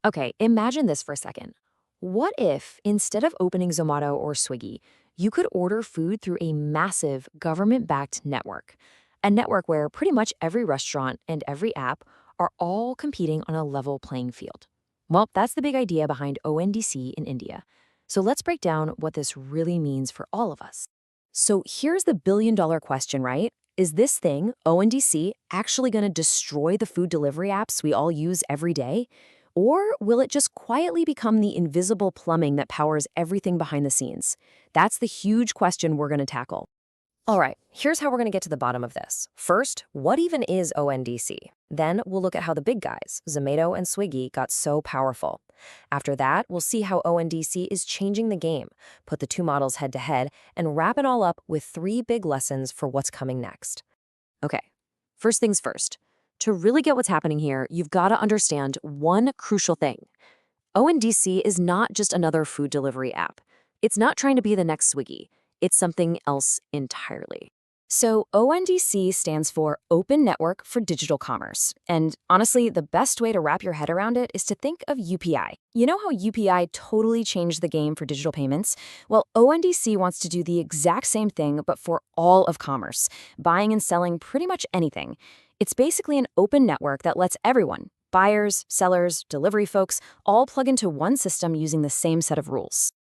Okay, imagine this for a second. What if, instead of opening Zomato or Swiggy, you could order food through a massive government-backed network? A network where pretty much every restaurant and every app are all competing on a level playing field. Well, that's the big idea behind ONDC in India. So let's break down what this really means for all of us. So here's the billion-dollar question, right? Is this thing, ONDC, actually going to destroy the food delivery apps we all use every day? Or will it just quietly become the invisible plumbing that powers everything behind the scenes? That's the huge question we're going to tackle. All right, here's how we're going to get to the bottom of this. First, what even is ONDC? Then we'll look at how the big guys, Zomato and Swiggy, got so powerful. After that, we'll see how ONDC is changing the game, put the two models head to head, and wrap it all up with three big lessons for what's coming next. Okay, first things first. To really get what's happening here, you've got to understand one crucial thing. ONDC is not just another food delivery app. It's not trying to be the next Swiggy. It's something else entirely. So ONDC stands for Open Network for Digital Commerce. And honestly, the best way to wrap your head around it is to think of UPI. You know how UPI totally changed the game for digital payments? Well, ONDC wants to do the exact same thing, but for all of commerce, buying and selling pretty much anything. It's basically an open network that lets everyone, buyers, sellers, delivery folks, all plug into one system using the same set of rules.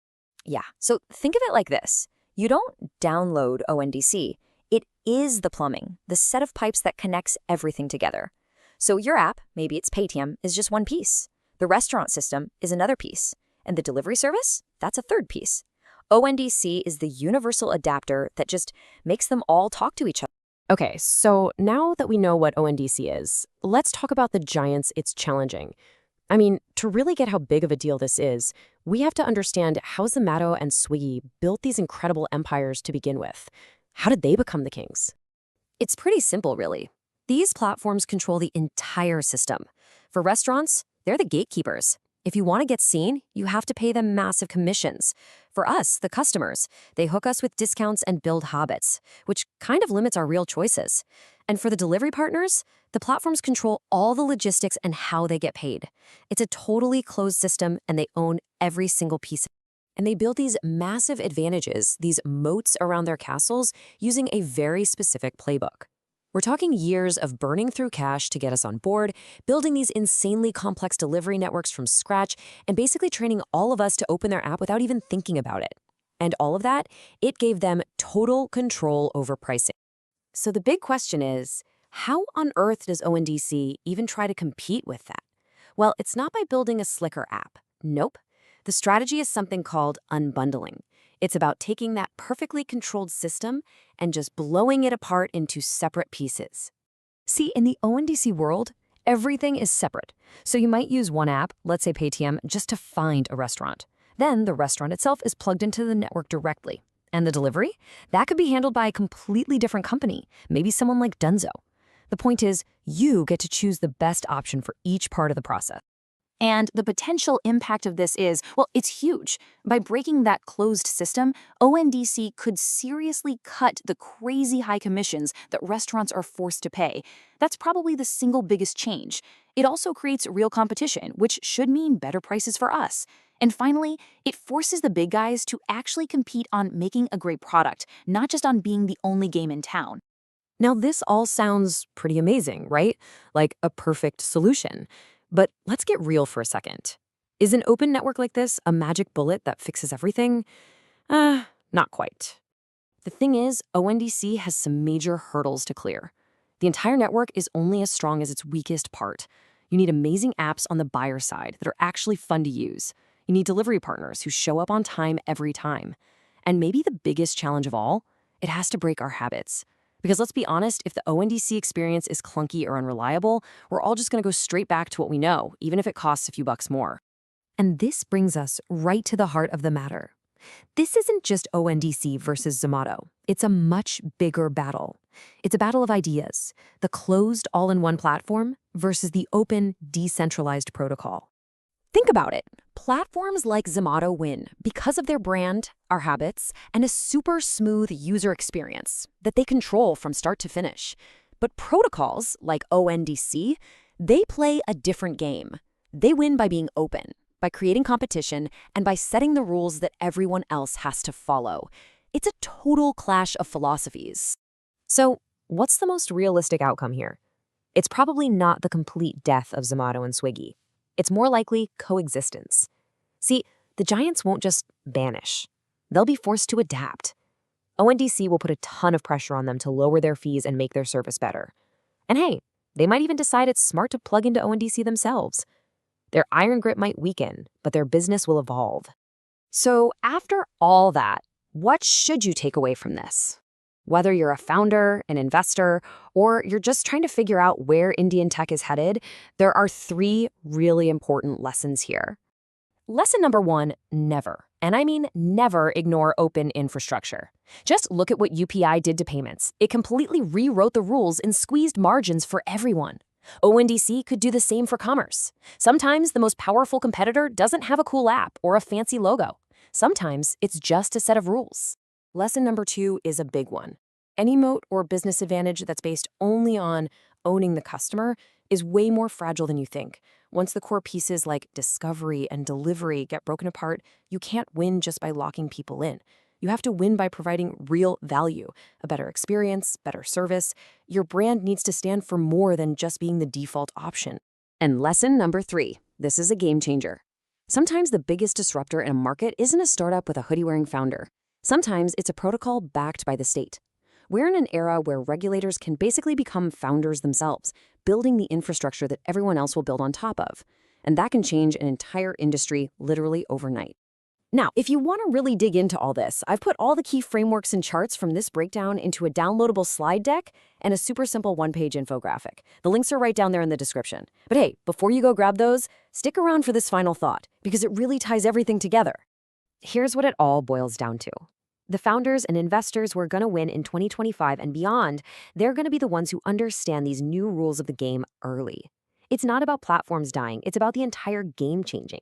Yeah, so think of it like this. You don't download ONDC. It is the plumbing, the set of pipes that connects everything together. So your app, maybe it's Paytm, is just one piece. The restaurant system is another piece. And the delivery service? That's a third piece. ONDC is the universal adapter that just makes them all talk to each other. Okay, so now that we know what ONDC is, let's talk about the giants it's challenging. I mean, to really get how big of a deal this is, we have to understand how Zomato and Swiggy built these incredible empires to begin with. How did they become the kings? It's pretty simple, really. These platforms control the entire system. For restaurants, they're the gatekeepers. If you want to get seen, you have to pay them massive commissions. For us, the customers, they hook us with discounts and build habits, which kind of limits our real choices. And for the delivery partners, the platforms control all the logistics and how they get paid. It's a totally closed system, and they own every single piece. And they build these massive advantages, these moats around their castles, using a very specific playbook. We're talking years of burning through cash to get us on board, building these insanely complex delivery networks from scratch, and basically training all of us to open their app without even thinking about it. And all of that, it gave them total control over pricing. So the big question is, how on earth does ONDC even try to compete with that? Well, it's not by building a slicker app. Nope. The strategy is something called unbundling. It's about taking that perfectly controlled system and just blowing it apart into separate pieces. See, in the ONDC world, everything is separate. So you might use one app, let's say Paytm, just to find a restaurant. Then the restaurant itself is plugged into the network directly. And the delivery? That could be handled by a completely different company, maybe someone like Dunzo. The point is, you get to choose the best option for each part of the process. And the potential impact of this is, well, it's huge. By breaking that closed system, ONDC could seriously cut the crazy high commissions that restaurants are forced to pay. That's probably the single biggest change. It also creates real competition, which should mean better prices for us. And finally, it forces the big guys to actually compete on making a great product, not just on being the only game in town. Now, this all sounds pretty amazing, right? Like a perfect solution. But let's get real for a second. Is an open network like this a magic bullet that fixes everything? Not quite. The thing is, ONDC has some major hurdles to clear. The entire network is only as strong as its weakest part. You need amazing apps on the buyer side that are actually fun to use. You need delivery partners who show up on time every time. And maybe the biggest challenge of all, it has to break our habits. Because let's be honest, if the ONDC experience is clunky or unreliable, we're all just going to go straight back to what we know, even if it costs a few bucks more. And this brings us right to the heart of the matter. This isn't just ONDC versus Zomato. It's a much bigger battle. It's a battle of ideas, the closed all-in-one platform versus the open, decentralized protocol. Think about it. Platforms like Zomato win because of their brand, our habits, and a super smooth user experience that they control from start to finish. But protocols like ONDC, they play a different game. They win by being open, by creating competition, and by setting the rules that everyone else has to follow. It's a total clash of philosophies. So, what's the most realistic outcome here? It's probably not the complete death of Zomato and Swiggy. It's more likely coexistence. See, the giants won't just vanish. They'll be forced to adapt. ONDC will put a ton of pressure on them to lower their fees and make their service better. And hey, they might even decide it's smart to plug into ONDC themselves. Their iron grip might weaken, but their business will evolve. So after all that, what should you take away from this? Whether you're a founder, an investor, or you're just trying to figure out where Indian tech is headed, there are 3 really important lessons here. Lesson number 1, never, and I mean never, ignore open infrastructure. Just look at what UPI did to payments. It completely rewrote the rules and squeezed margins for everyone. ONDC could do the same for commerce. Sometimes the most powerful competitor doesn't have a cool app or a fancy logo. Sometimes it's just a set of rules. Lesson number 2 is a big one. Any moat or business advantage that's based only on owning the customer is way more fragile than you think. Once the core pieces like discovery and delivery get broken apart, you can't win just by locking people in. You have to win by providing real value, a better experience, better service. Your brand needs to stand for more than just being the default option. And lesson number 3, this is a game changer. Sometimes the biggest disruptor in a market isn't a startup with a hoodie-wearing founder. Sometimes it's a protocol backed by the state. We're in an era where regulators can basically become founders themselves, building the infrastructure that everyone else will build on top of. And that can change an entire industry literally overnight. Now, if you want to really dig into all this, I've put all the key frameworks and charts from this breakdown into a downloadable slide deck and a super simple one-page infographic. The links are right down there in the description. But hey, before you go grab those, stick around for this final thought, because it really ties everything together. Here's what it all boils down to. The founders and investors who are going to win in 2025 and beyond, they're going to be the ones who understand these new rules of the game early. It's not about platforms dying, it's about the entire game changing.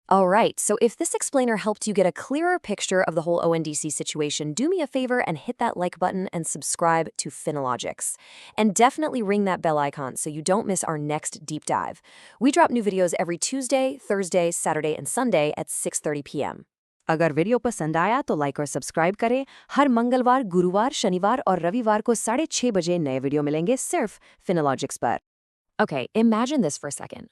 All right, so if this explainer helped you get a clearer picture of the whole ONDC situation, do me a favor and hit that like button and subscribe to Finologix. And definitely ring that bell icon so you don't miss our next deep dive. We drop new videos every Tuesday, Thursday, Saturday, and Sunday at 6:30 p.m. अगर video पसंद आया तो like और subscribe करें। हर मंगलवार, गुरुवार, शनिवार और रविवार को 6:30 बजे नए वीडियो मिलेंगे सिर्फ Finologix पर। Okay, imagine this for a second.